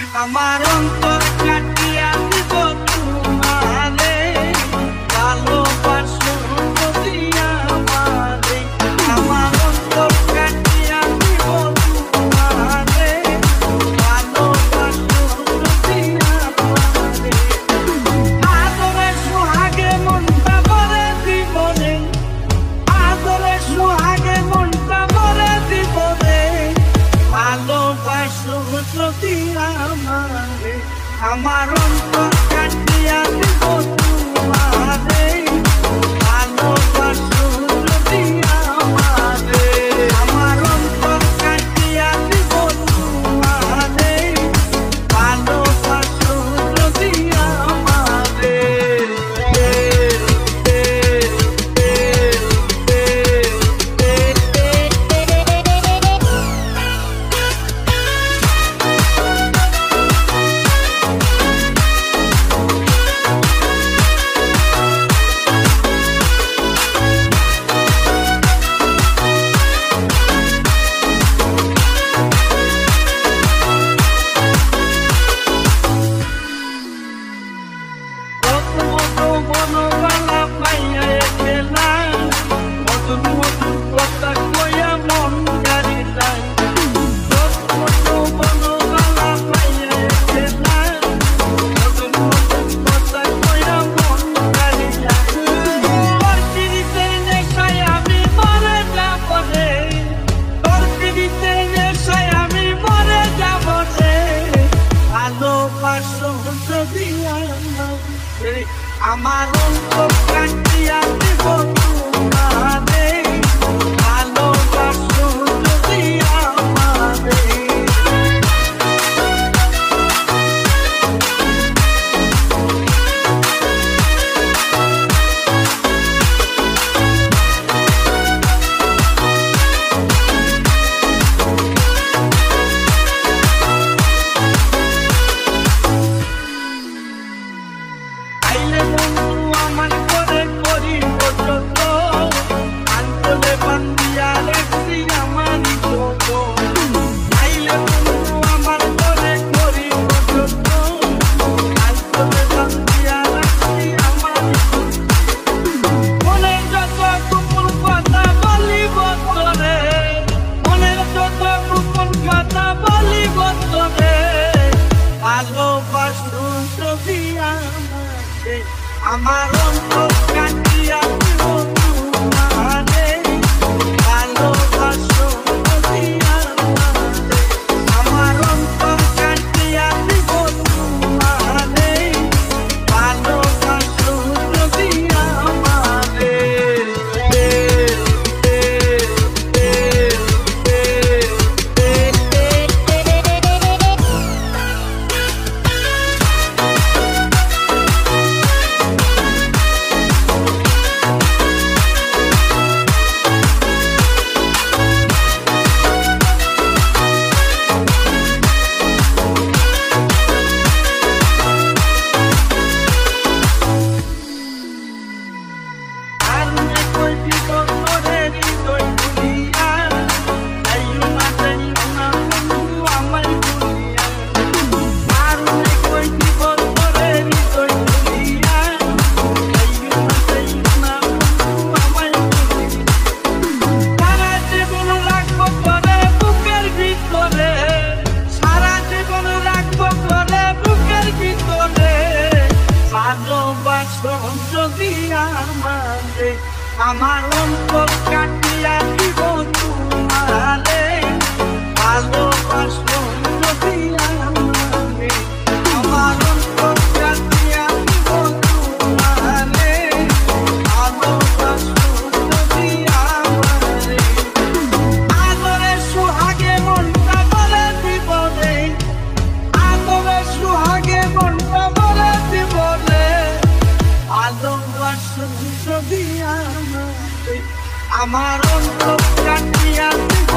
আমার অন্তর কাটিয়া দিব তোমারে, ভালোবাসো যদি আমারে। আমার অন্তর কাটিয়া দিব তোমারে, ভালোবাসো যদি আমারে। আদরে সোহাগে মনটা ভরে দিব রে, আদরে সোহাগে মনটা ভরে দিব রে, ভালোবাসো যদি আমারে। আমার অন্তর কাটিয়া দিব তোমারে, ভালোবাসো যদি আমারে। আমার অন্তর কাটিয়া দিব তোমারে, ভালোবাসো যদি আমারে। মনোবালা পাইয়া খেলা, মধুর মধুর কথা কইয়া মন গাড়িলাম। মনোবালা পাইয়া খেলা, মধুর মধুর কথা কইয়া মন গাড়িলাম। তোর পিড়িতে নেশায় আমি মরে যাব রে, তোর পিড়িতে নেশায় আমি মরে যাব রে, ভালোবাসো যদি আমারে। আমার অন্তর কাটিয়া দিব তোমারে, ভালোবাসো যদি আমারে। আইলে বন্ধু আমার করে করিব যত, আঞ্চলে বান্ধিয়া রাখছি আমারই যত। আইলে বন্ধু আমার করে করিব যত, আঞ্চলে বান্ধিয়া রাখছি আমারই যত। মনের যত গোপন কথা বলিব তোরে, মনের যত গোপন কথা বলিব তোরে, ভালোবাসো যদি আমারে। আমার অন্তর কাটিয়া দিব তোমারে, ভালোবাসো যদি আমারে। আমার অন্তর কাটিয়া দিব তোমারে, ভালোবাসো যদি আমারে। যদি আমারে। আমার অন্তর কাটিয়া দিব তোমারে, ভালোবাসো যদি আমারে। আমার অন্তর কাটিয়া দিব তোমারে, ভালোবাসো যদি আমারে। আদরে সোহাগে মনটা ভরে দিব রে, আদরে সোহাগে মনটা ভরে দিব রে, ভালোবাসো যদি আমারে। আমার অন্তর কাটিয়া দিব।